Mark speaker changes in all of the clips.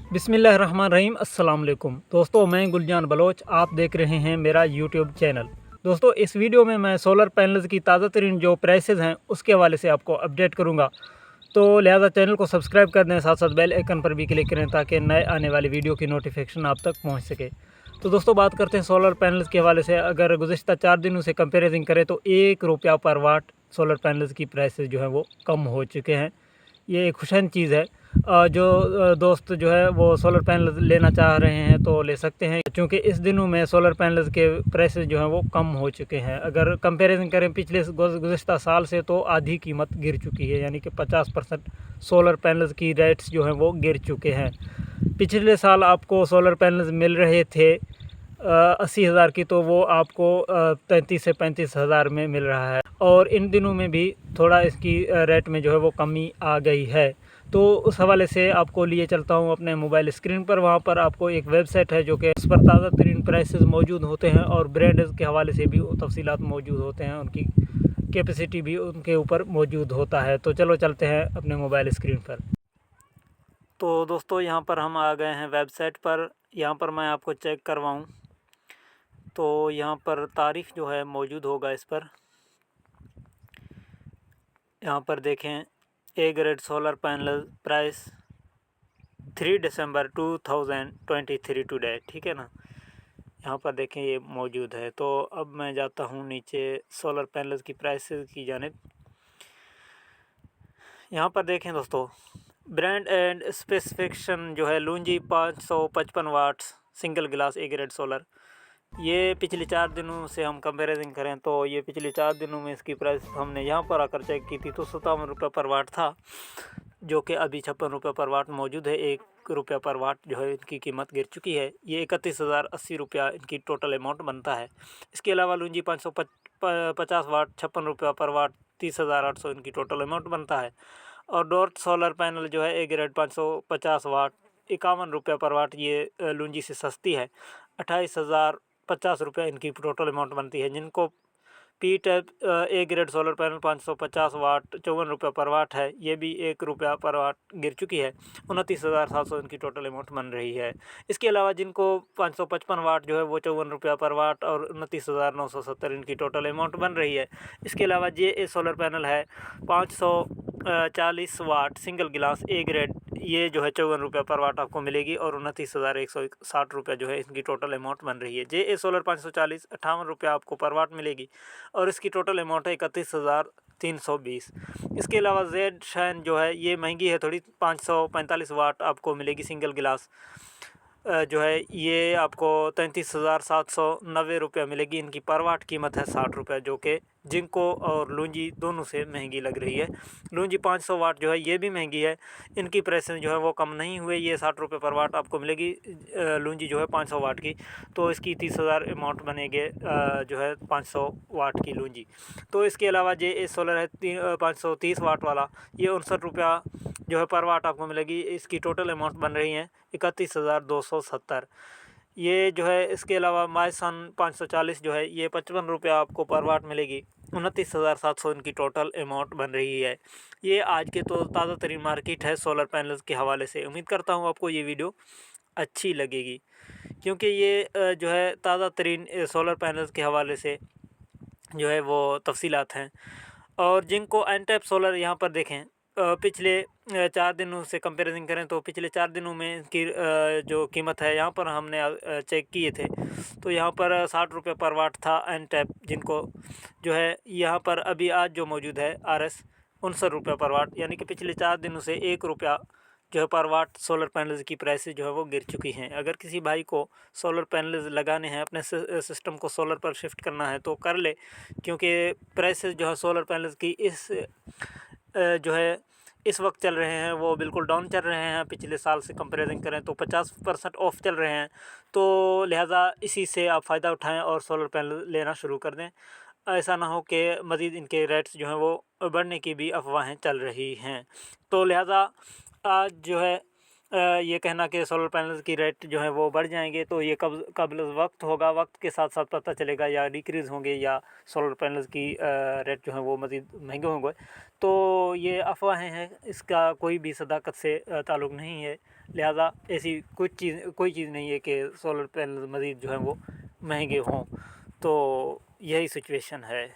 Speaker 1: बिस्मिल्लाहिर्रहमानिर्रहीम। अस्सलाम वालेकुम दोस्तों, मैं गुलजान बलोच, आप देख रहे हैं मेरा यूट्यूब चैनल। दोस्तों, इस वीडियो में मैं सोलर पैनल्स की ताज़ा तरीन जो प्राइसेस हैं उसके हवाले से आपको अपडेट करूंगा। तो लिहाजा चैनल को सब्सक्राइब कर दें, साथ साथ बेल आइकन पर भी क्लिक करें ताकि नए आने वाली वीडियो की नोटिफिकेशन आप तक पहुँच सके। तो दोस्तों, बात करते हैं सोलर पैनल्स के हवाले से। अगर गुज़िश्ता 4 दिनों से कंपेरिजन करें तो ₹1 पर वाट सोलर पैनल्स की प्राइसेस जो हैं वो कम हो चुके हैं। ये एक खुशहाल चीज़ है। जो दोस्त जो है वो सोलर पैनल लेना चाह रहे हैं तो ले सकते हैं, क्योंकि इस दिनों में सोलर पैनल्स के प्राइसेस जो हैं वो कम हो चुके हैं। अगर कंपैरिजन करें पिछले गुज़िश्ता साल से तो आधी कीमत गिर चुकी है, यानी कि 50% सोलर पैनल्स की रेट्स जो हैं वो गिर चुके हैं। पिछले साल आपको सोलर पैनल्स मिल रहे थे 80,000 की, तो वो आपको 33 से 35,000 में मिल रहा है। और इन दिनों में भी थोड़ा इसकी रेट में जो है वो कमी आ गई है। तो उस हवाले से आपको लिए चलता हूँ अपने मोबाइल स्क्रीन पर। वहाँ पर आपको एक वेबसाइट है जो कि उस पर ताज़ा तरीन प्राइसेस मौजूद होते हैं और ब्रांड्स के हवाले से भी तफसीलात मौजूद होते हैं, उनकी कैपेसिटी भी उनके ऊपर मौजूद होता है। तो चलो चलते हैं अपने मोबाइल स्क्रीन पर। तो दोस्तों, यहाँ पर हम आ गए हैं वेबसाइट पर। यहाँ पर मैं आपको चेक करवाऊँ तो यहाँ पर तारीख जो है मौजूद होगा इस पर। यहाँ पर देखें, ए ग्रेड सोलर पैनल प्राइस 3 दिसंबर 2023 टुडे, ठीक है ना। यहाँ पर देखें ये मौजूद है। तो अब मैं जाता हूँ नीचे सोलर पैनल्स की प्राइसेस की जानिब। यहाँ पर देखें दोस्तों, ब्रांड एंड स्पेसिफिकेशन जो है Longi 555 watts single glass A grade solar. ये पिछले 4 दिनों से हम कंपैरिजन करें तो ये पिछले 4 दिनों में इसकी प्राइस हमने यहाँ पर आकर चेक की थी तो ₹57 पर वाट था, जो कि अभी ₹56 पर वाट मौजूद है। ₹1 पर वाट जो है इनकी कीमत गिर चुकी है। ये ₹31,080 इनकी टोटल अमाउंट बनता है। इसके अलावा लूंजी 550 वाट ₹56 पर वाट 30,800 इनकी टोटल अमाउंट बनता है। और डॉर्ट सोलर पैनल जो है ए ग्रेड 550 वाट ₹51 पर वाट, ये लूंजी से सस्ती है। 28,050 रुपये इनकी टोटल अमाउंट बनती है। जिनको पी टैप ए ग्रेड सोलर पैनल 550 वाट ₹54 पर वाट है, ये भी ₹1 पर वाट गिर चुकी है। 29,700 इनकी टोटल अमाउंट बन रही है। इसके अलावा जिनको 555 वाट जो है वो ₹54 पर वाट और 29,970 इनकी टोटल अमाउंट बन रही है। इसके अलावा JA सोलर पैनल है 540 watt single glass A grade, ये जो है ₹54 पर वाट आपको मिलेगी और 29,160 रुपये जो है इनकी टोटल अमाउंट बन रही है। JA सोलर 540 ₹58 आपको पर वाट मिलेगी और इसकी टोटल अमाउंट है 31,320। इसके अलावा जेड शाइन जो है ये महंगी है थोड़ी, 545 वाट आपको मिलेगी सिंगल ग्लास जो है ये आपको ₹33,790 मिलेगी। इनकी पर वाट कीमत है ₹60, जो कि जिंको और लूंजी दोनों से महंगी लग रही है। लूंजी 500 वाट जो है ये भी महंगी है, इनकी प्राइसेस जो है वो कम नहीं हुए, ये ₹60 पर वाट आपको मिलेगी। लूंजी जो है 500 वाट की, तो इसकी 30,000 अमाउंट बनेंगे जो है 500 वाट की लूंजी। तो इसके अलावा JA सोलर है 530 वाट वाला, ये ₹59 जो है पर वाट आपको मिलेगी। इसकी टोटल अमाउंट बन रही है 31,270। ये जो है इसके अलावा माइसन 540 जो है ये ₹55 आपको पर वाट मिलेगी। 29,700 इनकी टोटल अमाउंट बन रही है। ये आज के तो ताज़ा तरीन मार्केट है सोलर पैनल्स के हवाले से। उम्मीद करता हूँ आपको ये वीडियो अच्छी लगेगी, क्योंकि ये जो है ताज़ा तरीन सोलर पैनल्स के हवाले से जो है वो तफसीलात हैं। और जिनको एनटैप सोलर यहाँ पर देखें, पिछले 4 दिनों से कंपैरिजन करें तो पिछले 4 दिनों में इनकी जो कीमत है यहाँ पर हमने चेक किए थे तो यहाँ पर ₹60 पर वाट था एनटैप, जिनको जो है यहाँ पर अभी आज जो मौजूद है RS ₹59 पर वाट, यानी कि पिछले 4 दिनों से ₹1 जो है पर वाट सोलर पैनल्स की प्राइसेस जो है वो गिर चुकी हैं। अगर किसी भाई को सोलर पैनल्स लगाने हैं, अपने सिस्टम को सोलर पर शिफ्ट करना है तो कर ले, क्योंकि प्राइसेस जो है सोलर पैनल्स की इस जो है इस वक्त चल रहे हैं वो बिल्कुल डाउन चल रहे हैं। पिछले साल से कंपैरिजन करें तो 50% ऑफ चल रहे हैं, तो लिहाजा इसी से आप फ़ायदा उठाएं और सोलर पैनल लेना शुरू कर दें। ऐसा ना हो कि मज़ीद इनके रेट्स जो हैं वो बढ़ने की भी अफवाहें चल रही हैं। तो लिहाजा आज जो है ये कहना कि सोलर पैनल्स की रेट जो है वो बढ़ जाएंगे तो ये कब कबल वक्त होगा, वक्त के साथ साथ पता चलेगा, या डिक्रीज़ होंगे या सोलर पैनल्स की रेट जो है वो मज़ीद महंगे होंगे। तो ये अफवाहें हैं, इसका कोई भी सदाकत से ताल्लुक़ नहीं है। लिहाजा ऐसी कोई चीज़ नहीं है कि सोलर पैनल मज़ीद जो है वो महंगे हों। तो यही सिचुएशन है।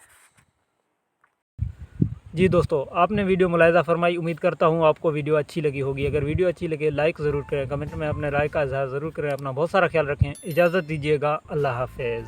Speaker 1: जी दोस्तों, आपने वीडियो मुलाहिज़ा फरमाई। उम्मीद करता हूँ आपको वीडियो अच्छी लगी होगी। अगर वीडियो अच्छी लगे लाइक ज़रूर करें, कमेंट में अपने राय का इज़हार ज़रूर करें। अपना बहुत सारा ख्याल रखें। इजाज़त दीजिएगा। अल्लाह हाफ़िज़।